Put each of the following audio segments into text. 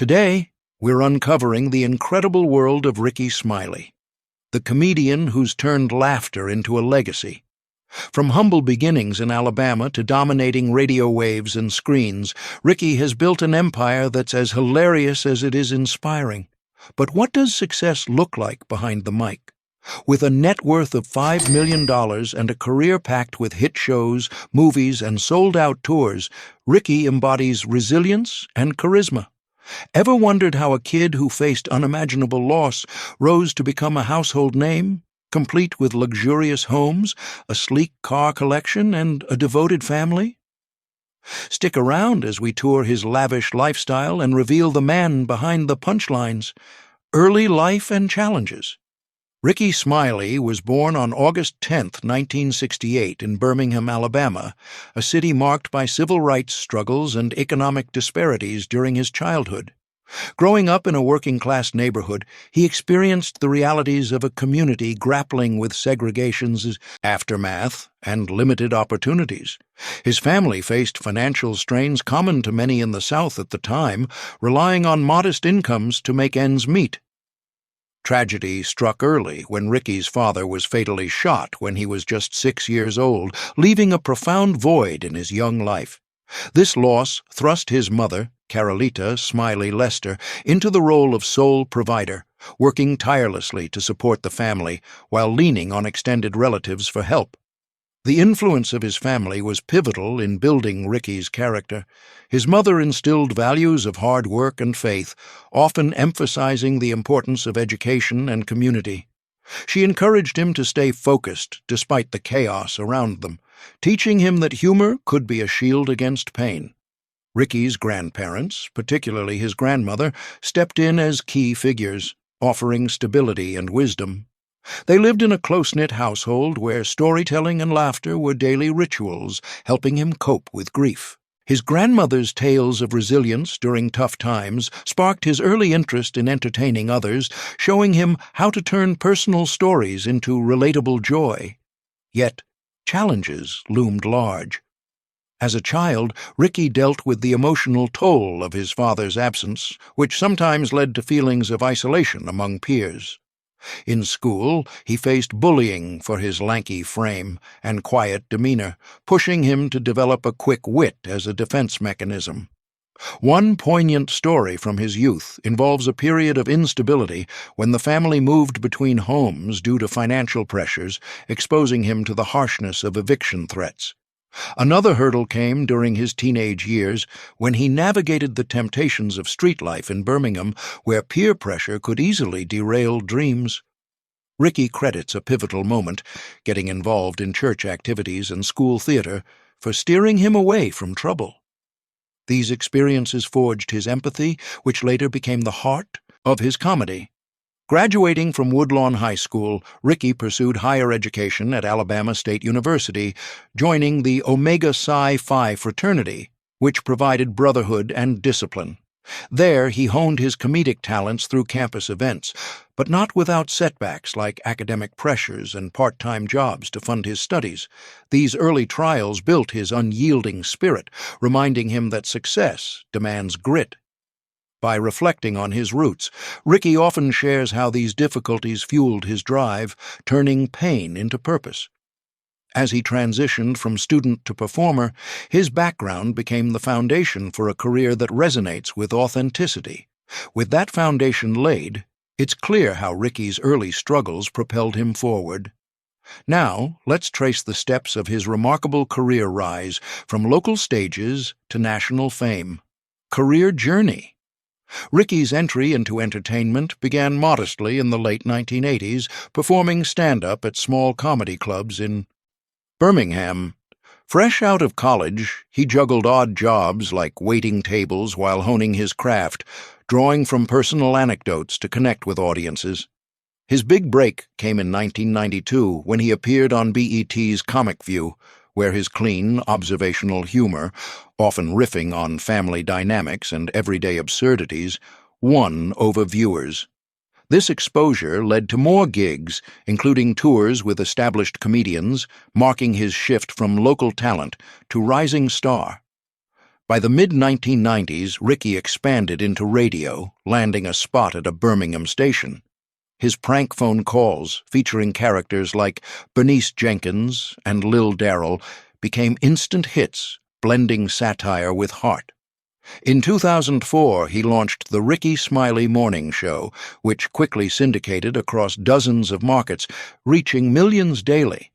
Today, we're uncovering the incredible world of Rickey Smiley, the comedian who's turned laughter into a legacy. From humble beginnings in Alabama to dominating radio waves and screens, Rickey has built an empire that's as hilarious as it is inspiring. But what does success look like behind the mic? With a net worth of $5 million and a career packed with hit shows, movies, and sold-out tours, Rickey embodies resilience and charisma. Ever wondered how a kid who faced unimaginable loss rose to become a household name, complete with luxurious homes, a sleek car collection, and a devoted family? Stick around as we tour his lavish lifestyle and reveal the man behind the punchlines, early life and challenges. Rickey Smiley was born on August 10, 1968, in Birmingham, Alabama, a city marked by civil rights struggles and economic disparities during his childhood. Growing up in a working-class neighborhood, he experienced the realities of a community grappling with segregation's aftermath and limited opportunities. His family faced financial strains common to many in the South at the time, relying on modest incomes to make ends meet. Tragedy struck early when Rickey's father was fatally shot when he was just 6 years old, leaving a profound void in his young life. This loss thrust his mother, Carolita Smiley Lester, into the role of sole provider, working tirelessly to support the family while leaning on extended relatives for help. The influence of his family was pivotal in building Rickey's character. His mother instilled values of hard work and faith, often emphasizing the importance of education and community. She encouraged him to stay focused despite the chaos around them, teaching him that humor could be a shield against pain. Rickey's grandparents, particularly his grandmother, stepped in as key figures, offering stability and wisdom. They lived in a close-knit household where storytelling and laughter were daily rituals, helping him cope with grief. His grandmother's tales of resilience during tough times sparked his early interest in entertaining others, showing him how to turn personal stories into relatable joy. Yet, challenges loomed large. As a child, Rickey dealt with the emotional toll of his father's absence, which sometimes led to feelings of isolation among peers. In school, he faced bullying for his lanky frame and quiet demeanor, pushing him to develop a quick wit as a defense mechanism. One poignant story from his youth involves a period of instability when the family moved between homes due to financial pressures, exposing him to the harshness of eviction threats. Another hurdle came during his teenage years when he navigated the temptations of street life in Birmingham, where peer pressure could easily derail dreams. Rickey credits a pivotal moment, getting involved in church activities and school theater, for steering him away from trouble. These experiences forged his empathy, which later became the heart of his comedy. Graduating from Woodlawn High School, Rickey pursued higher education at Alabama State University, joining the Omega Psi Phi fraternity, which provided brotherhood and discipline. There, he honed his comedic talents through campus events, but not without setbacks like academic pressures and part-time jobs to fund his studies. These early trials built his unyielding spirit, reminding him that success demands grit. By reflecting on his roots, Rickey often shares how these difficulties fueled his drive, turning pain into purpose. As he transitioned from student to performer, his background became the foundation for a career that resonates with authenticity. With that foundation laid, it's clear how Rickey's early struggles propelled him forward. Now, let's trace the steps of his remarkable career rise from local stages to national fame. Career journey. Rickey's entry into entertainment began modestly in the late 1980s, performing stand-up at small comedy clubs in Birmingham. Fresh out of college, he juggled odd jobs like waiting tables while honing his craft, drawing from personal anecdotes to connect with audiences. His big break came in 1992 when he appeared on BET's Comic View, where his clean, observational humor, often riffing on family dynamics and everyday absurdities, won over viewers. This exposure led to more gigs, including tours with established comedians, marking his shift from local talent to rising star. By the mid-1990s, Rickey expanded into radio, landing a spot at a Birmingham station. His prank phone calls, featuring characters like Bernice Jenkins and Lil Darrell, became instant hits, blending satire with heart. In 2004, he launched the Rickey Smiley Morning Show, which quickly syndicated across dozens of markets, reaching millions daily.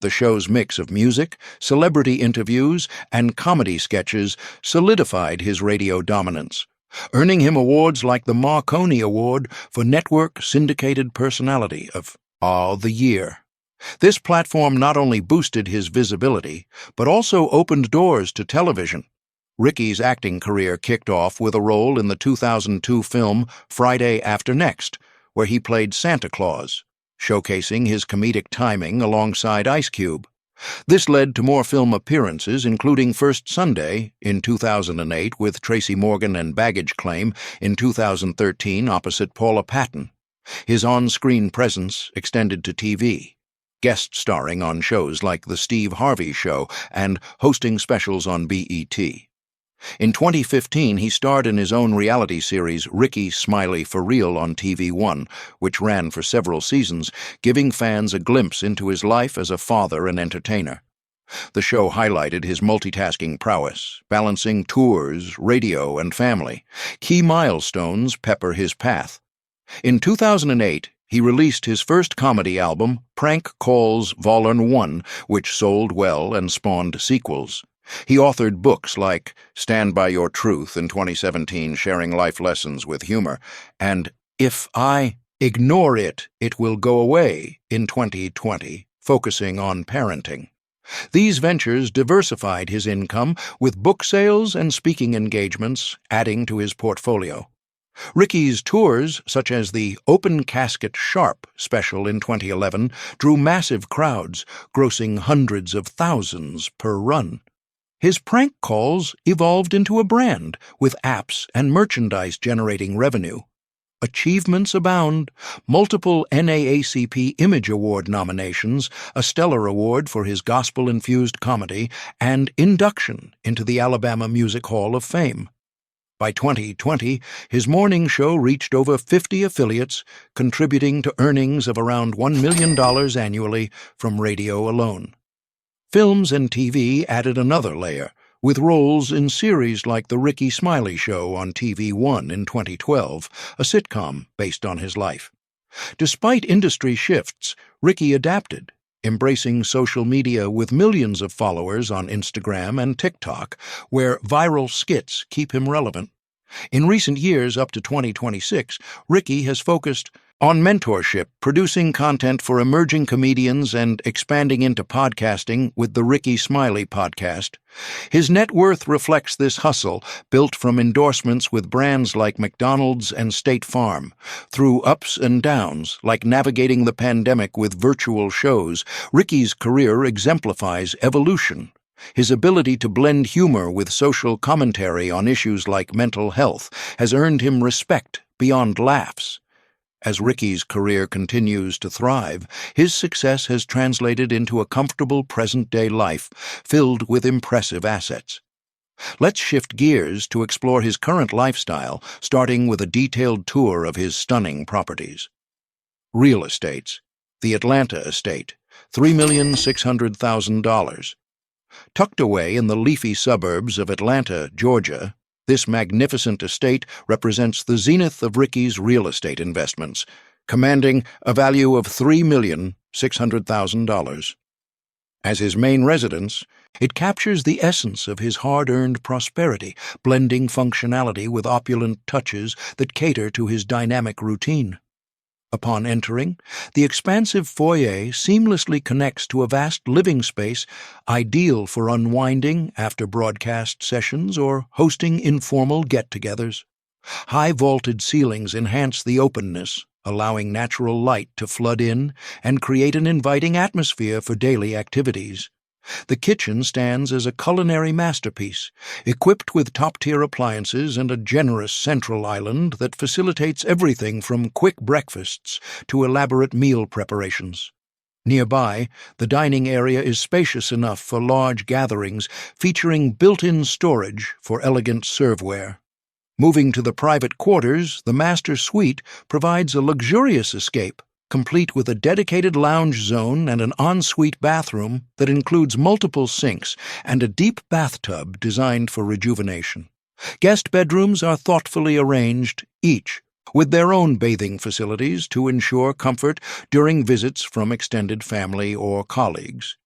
The show's mix of music, celebrity interviews, and comedy sketches solidified his radio dominance, earning him awards like the Marconi Award for Network Syndicated Personality of the Year. This platform not only boosted his visibility, but also opened doors to television. Rickey's acting career kicked off with a role in the 2002 film Friday After Next, where he played Santa Claus, showcasing his comedic timing alongside Ice Cube. This led to more film appearances, including First Sunday in 2008 with Tracy Morgan and Baggage Claim in 2013 opposite Paula Patton. His on-screen presence extended to TV, guest starring on shows like The Steve Harvey Show and hosting specials on BET. In 2015, he starred in his own reality series Rickey Smiley For Real on TV1, which ran for several seasons, giving fans a glimpse into his life as a father and entertainer. The show highlighted his multitasking prowess, balancing tours, radio, and family. Key milestones pepper his path. In 2008, he released his first comedy album, Prank Calls Vol. 1, which sold well and spawned sequels. He authored books like Stand By Your Truth in 2017, sharing life lessons with humor, and If I Ignore It, It Will Go Away in 2020, focusing on parenting. These ventures diversified his income, with book sales and speaking engagements adding to his portfolio. Rickey's tours, such as the Open Casket Sharp special in 2011, drew massive crowds, grossing hundreds of thousands per run. His prank calls evolved into a brand, with apps and merchandise generating revenue. Achievements abound: multiple NAACP Image Award nominations, a Stellar Award for his gospel-infused comedy, and induction into the Alabama Music Hall of Fame. By 2020, his morning show reached over 50 affiliates, contributing to earnings of around $1 million annually from radio alone. Films and TV added another layer, with roles in series like The Rickey Smiley Show on TV1 in 2012, a sitcom based on his life. Despite industry shifts, Rickey adapted, embracing social media with millions of followers on Instagram and TikTok, where viral skits keep him relevant. In recent years, up to 2026, Rickey has focused on mentorship, producing content for emerging comedians and expanding into podcasting with the Rickey Smiley podcast. His net worth reflects this hustle, built from endorsements with brands like McDonald's and State Farm. Through ups and downs, like navigating the pandemic with virtual shows, Rickey's career exemplifies evolution. His ability to blend humor with social commentary on issues like mental health has earned him respect beyond laughs. As Rickey's career continues to thrive, his success has translated into a comfortable present-day life filled with impressive assets. Let's shift gears to explore his current lifestyle, starting with a detailed tour of his stunning properties. Real estates. The Atlanta Estate, $3,600,000. Tucked away in the leafy suburbs of Atlanta, Georgia, this magnificent estate represents the zenith of Rickey's real estate investments, commanding a value of $3,600,000. As his main residence, it captures the essence of his hard-earned prosperity, blending functionality with opulent touches that cater to his dynamic routine. Upon entering, the expansive foyer seamlessly connects to a vast living space ideal for unwinding after broadcast sessions or hosting informal get-togethers. High vaulted ceilings enhance the openness, allowing natural light to flood in and create an inviting atmosphere for daily activities. The kitchen stands as a culinary masterpiece, equipped with top-tier appliances and a generous central island that facilitates everything from quick breakfasts to elaborate meal preparations. Nearby, the dining area is spacious enough for large gatherings, featuring built-in storage for elegant serveware. Moving to the private quarters, the master suite provides a luxurious escape, complete with a dedicated lounge zone and an ensuite bathroom that includes multiple sinks and a deep bathtub designed for rejuvenation. Guest bedrooms are thoughtfully arranged, each with their own bathing facilities to ensure comfort during visits from extended family or colleagues.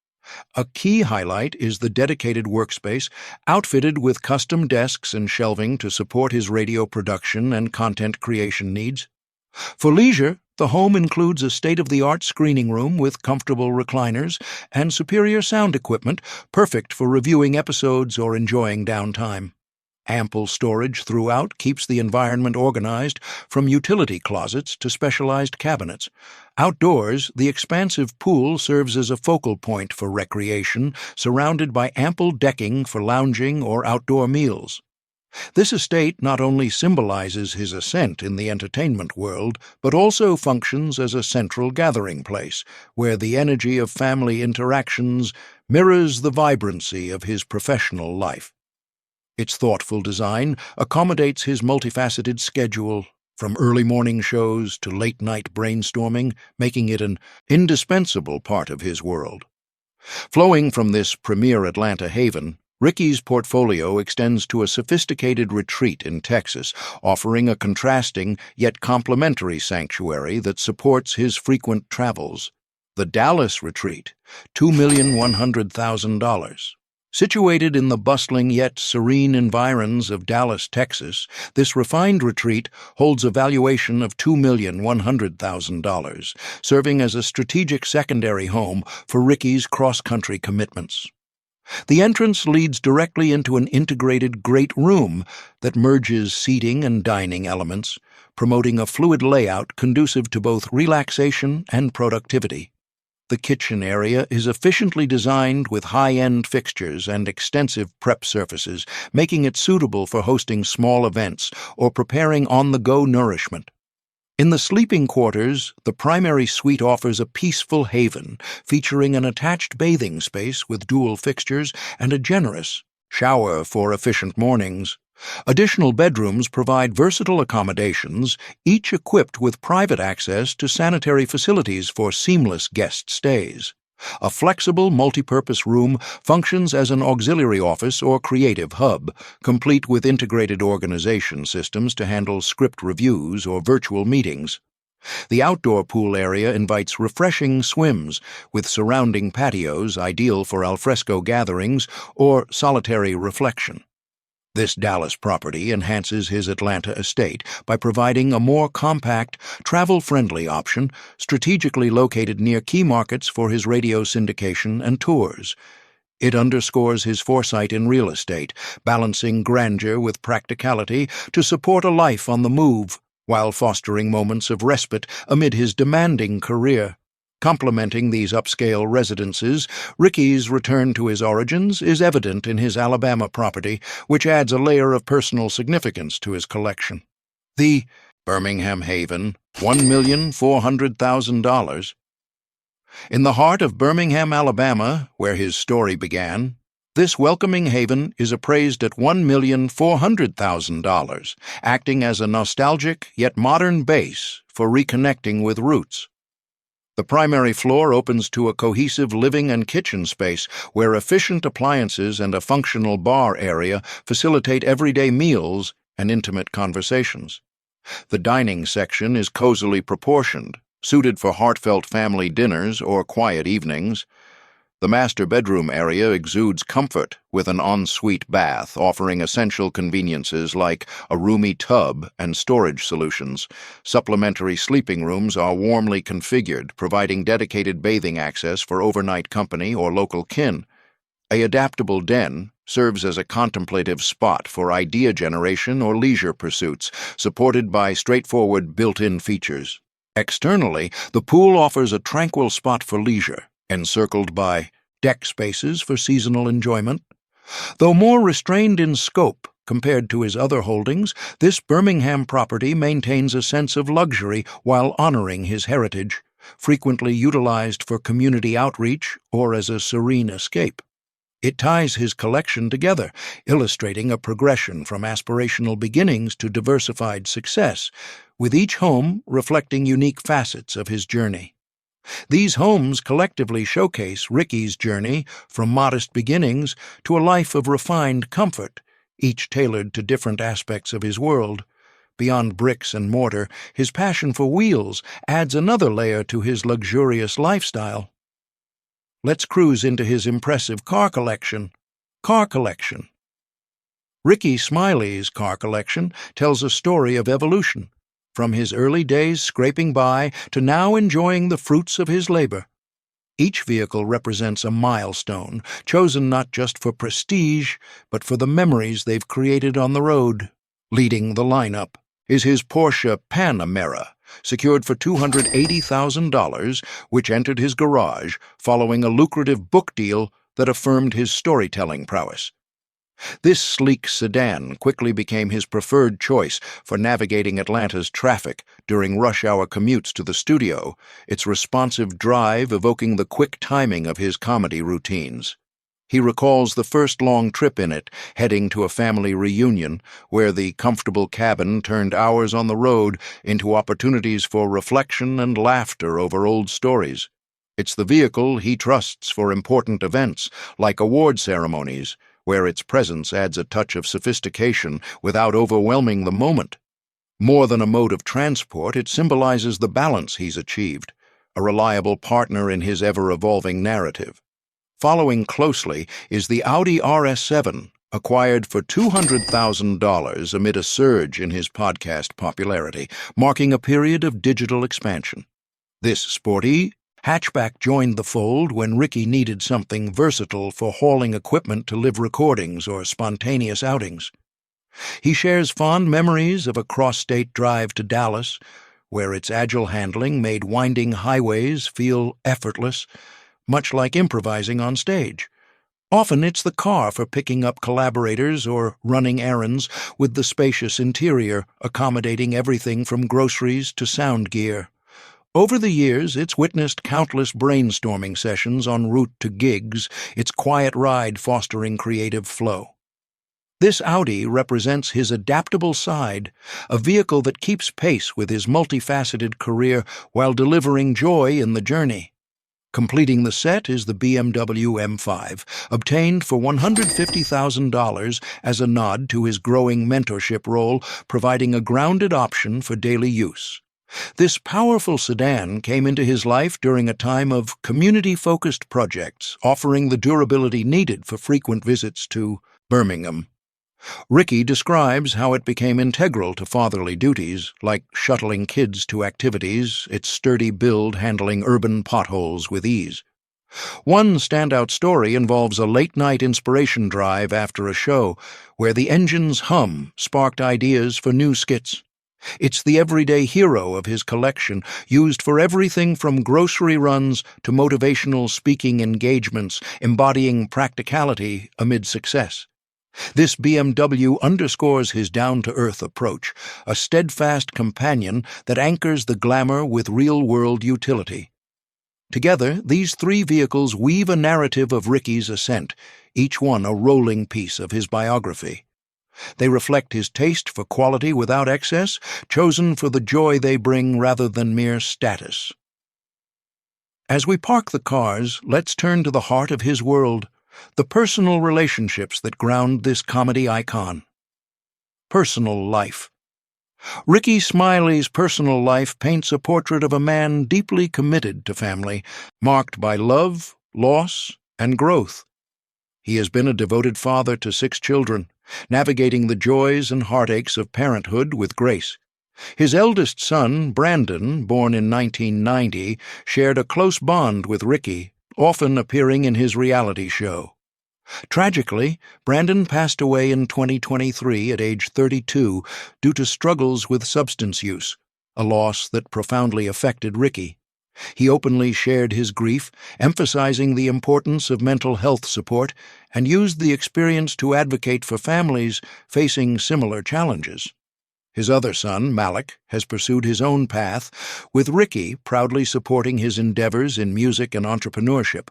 A key highlight is the dedicated workspace, outfitted with custom desks and shelving to support his radio production and content creation needs. For leisure, the home includes a state-of-the-art screening room with comfortable recliners and superior sound equipment, perfect for reviewing episodes or enjoying downtime. Ample storage throughout keeps the environment organized, from utility closets to specialized cabinets. Outdoors, the expansive pool serves as a focal point for recreation, surrounded by ample decking for lounging or outdoor meals. This estate not only symbolizes his ascent in the entertainment world, but also functions as a central gathering place, where the energy of family interactions mirrors the vibrancy of his professional life. Its thoughtful design accommodates his multifaceted schedule, from early morning shows to late-night brainstorming, making it an indispensable part of his world. Flowing from this premier Atlanta haven, Rickey's portfolio extends to a sophisticated retreat in Texas, offering a contrasting yet complementary sanctuary that supports his frequent travels. The Dallas retreat, $2,100,000. Situated in the bustling yet serene environs of Dallas, Texas, this refined retreat holds a valuation of $2,100,000, serving as a strategic secondary home for Rickey's cross-country commitments. The entrance leads directly into an integrated great room that merges seating and dining elements, promoting a fluid layout conducive to both relaxation and productivity. The kitchen area is efficiently designed with high-end fixtures and extensive prep surfaces, making it suitable for hosting small events or preparing on-the-go nourishment. In the sleeping quarters, the primary suite offers a peaceful haven, featuring an attached bathing space with dual fixtures and a generous shower for efficient mornings. Additional bedrooms provide versatile accommodations, each equipped with private access to sanitary facilities for seamless guest stays. A flexible, multi-purpose room functions as an auxiliary office or creative hub, complete with integrated organization systems to handle script reviews or virtual meetings. The outdoor pool area invites refreshing swims, with surrounding patios ideal for alfresco gatherings or solitary reflection. This Dallas property enhances his Atlanta estate by providing a more compact, travel-friendly option strategically located near key markets for his radio syndication and tours. It underscores his foresight in real estate, balancing grandeur with practicality to support a life on the move, while fostering moments of respite amid his demanding career. Complementing these upscale residences, Rickey's return to his origins is evident in his Alabama property, which adds a layer of personal significance to his collection. The Birmingham Haven, $1,400,000. In the heart of Birmingham, Alabama, where his story began, this welcoming haven is appraised at $1,400,000, acting as a nostalgic yet modern base for reconnecting with roots. The primary floor opens to a cohesive living and kitchen space where efficient appliances and a functional bar area facilitate everyday meals and intimate conversations. The dining section is cozily proportioned, suited for heartfelt family dinners or quiet evenings. The master bedroom area exudes comfort with an ensuite bath offering essential conveniences like a roomy tub and storage solutions. Supplementary sleeping rooms are warmly configured, providing dedicated bathing access for overnight company or local kin. A adaptable den serves as a contemplative spot for idea generation or leisure pursuits, supported by straightforward built-in features. Externally, the pool offers a tranquil spot for leisure, encircled by deck spaces for seasonal enjoyment. Though more restrained in scope compared to his other holdings, this Birmingham property maintains a sense of luxury while honoring his heritage. frequently utilized for community outreach or as a serene escape. It ties his collection together, illustrating a progression from aspirational beginnings to diversified success, with each home reflecting unique facets of his journey. These homes collectively showcase Rickey's journey from modest beginnings to a life of refined comfort, each tailored to different aspects of his world. Beyond bricks and mortar, his passion for wheels adds another layer to his luxurious lifestyle. Let's cruise into his impressive car collection. Car collection. Rickey Smiley's car collection tells a story of evolution, from his early days scraping by to now enjoying the fruits of his labor. Each vehicle represents a milestone, chosen not just for prestige, but for the memories they've created on the road. Leading the lineup is his Porsche Panamera, secured for $280,000, which entered his garage following a lucrative book deal that affirmed his storytelling prowess. This sleek sedan quickly became his preferred choice for navigating Atlanta's traffic during rush-hour commutes to the studio, its responsive drive evoking the quick timing of his comedy routines. He recalls the first long trip in it, heading to a family reunion, where the comfortable cabin turned hours on the road into opportunities for reflection and laughter over old stories. It's the vehicle he trusts for important events, like award ceremonies, where its presence adds a touch of sophistication without overwhelming the moment. More than a mode of transport, it symbolizes the balance he's achieved, a reliable partner in his ever-evolving narrative. Following closely is the Audi RS7, acquired for $200,000 amid a surge in his podcast popularity, marking a period of digital expansion. This sporty hatchback joined the fold when Rickey needed something versatile for hauling equipment to live recordings or spontaneous outings. He shares fond memories of a cross-state drive to Dallas, where its agile handling made winding highways feel effortless, much like improvising on stage. Often it's the car for picking up collaborators or running errands, with the spacious interior accommodating everything from groceries to sound gear. Over the years, it's witnessed countless brainstorming sessions en route to gigs, its quiet ride fostering creative flow. This Audi represents his adaptable side, a vehicle that keeps pace with his multifaceted career while delivering joy in the journey. Completing the set is the BMW M5, obtained for $150,000 as a nod to his growing mentorship role, providing a grounded option for daily use. This powerful sedan came into his life during a time of community-focused projects, offering the durability needed for frequent visits to Birmingham. Rickey describes how it became integral to fatherly duties, like shuttling kids to activities, its sturdy build handling urban potholes with ease. One standout story involves a late-night inspiration drive after a show, where the engine's hum sparked ideas for new skits. It's the everyday hero of his collection, used for everything from grocery runs to motivational speaking engagements, embodying practicality amid success. This BMW underscores his down-to-earth approach, a steadfast companion that anchors the glamour with real-world utility. Together, these three vehicles weave a narrative of Rickey's ascent, each one a rolling piece of his biography. They reflect his taste for quality without excess, chosen for the joy they bring rather than mere status. As we park the cars, let's turn to the heart of his world, the personal relationships that ground this comedy icon. Personal life. Rickey Smiley's personal life paints a portrait of a man deeply committed to family, marked by love, loss, and growth. He has been a devoted father to 6 children, navigating the joys and heartaches of parenthood with grace. His eldest son, Brandon, born in 1990, shared a close bond with Rickey, often appearing in his reality show. Tragically, Brandon passed away in 2023 at age 32 due to struggles with substance use, a loss that profoundly affected Rickey. He openly shared his grief, emphasizing the importance of mental health support, and used the experience to advocate for families facing similar challenges. His other son, Malik, has pursued his own path, with Rickey proudly supporting his endeavors in music and entrepreneurship.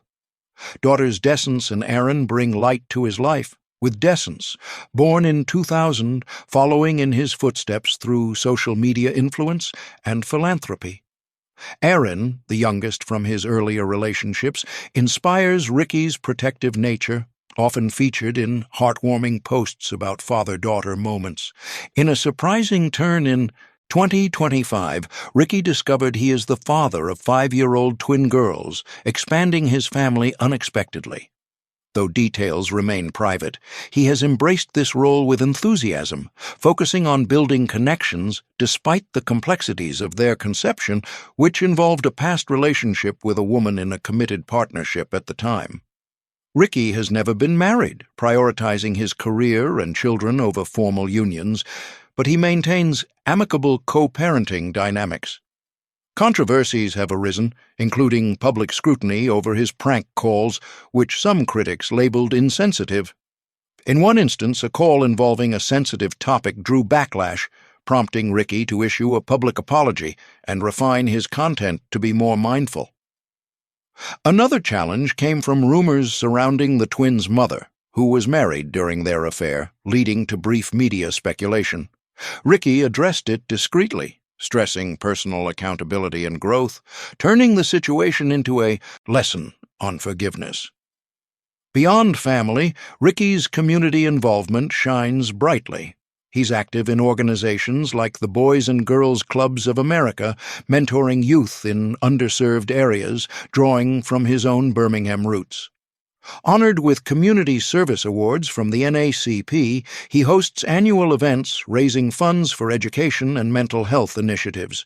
Daughters Descence and Aaron bring light to his life, with Descence, born in 2000, following in his footsteps through social media influence and philanthropy. Aaron, the youngest from his earlier relationships, inspires Rickey's protective nature, often featured in heartwarming posts about father-daughter moments. In a surprising turn in 2025, Rickey discovered he is the father of 5-year-old twin girls, expanding his family unexpectedly. Though details remain private, he has embraced this role with enthusiasm, focusing on building connections despite the complexities of their conception, which involved a past relationship with a woman in a committed partnership at the time. Rickey has never been married, prioritizing his career and children over formal unions, but he maintains amicable co-parenting dynamics. Controversies have arisen, including public scrutiny over his prank calls, which some critics labeled insensitive. In one instance, a call involving a sensitive topic drew backlash, prompting Rickey to issue a public apology and refine his content to be more mindful. Another challenge came from rumors surrounding the twins' mother, who was married during their affair, leading to brief media speculation. Rickey addressed it discreetly, stressing personal accountability and growth, turning the situation into a lesson on forgiveness. Beyond family, Rickey's community involvement shines brightly. He's active in organizations like the Boys and Girls Clubs of America, mentoring youth in underserved areas, drawing from his own Birmingham roots. Honored with Community Service Awards from the NACP, he hosts annual events raising funds for education and mental health initiatives.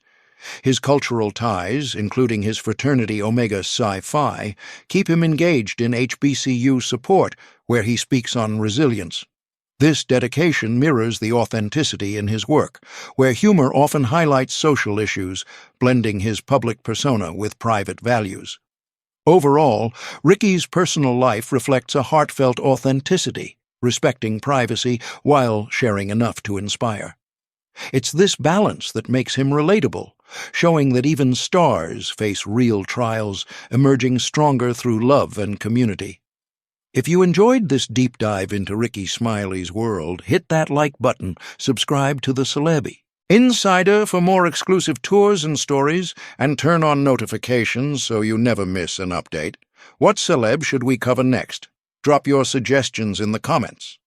His cultural ties, including his fraternity Omega Psi Phi, keep him engaged in HBCU support, where he speaks on resilience. This dedication mirrors the authenticity in his work, where humor often highlights social issues, blending his public persona with private values. Overall, Rickey's personal life reflects a heartfelt authenticity, respecting privacy while sharing enough to inspire. It's this balance that makes him relatable, showing that even stars face real trials, emerging stronger through love and community. If you enjoyed this deep dive into Rickey Smiley's world, hit that like button, subscribe to The Celebi Insider for more exclusive tours and stories, and turn on notifications so you never miss an update. What celeb should we cover next? Drop your suggestions in the comments.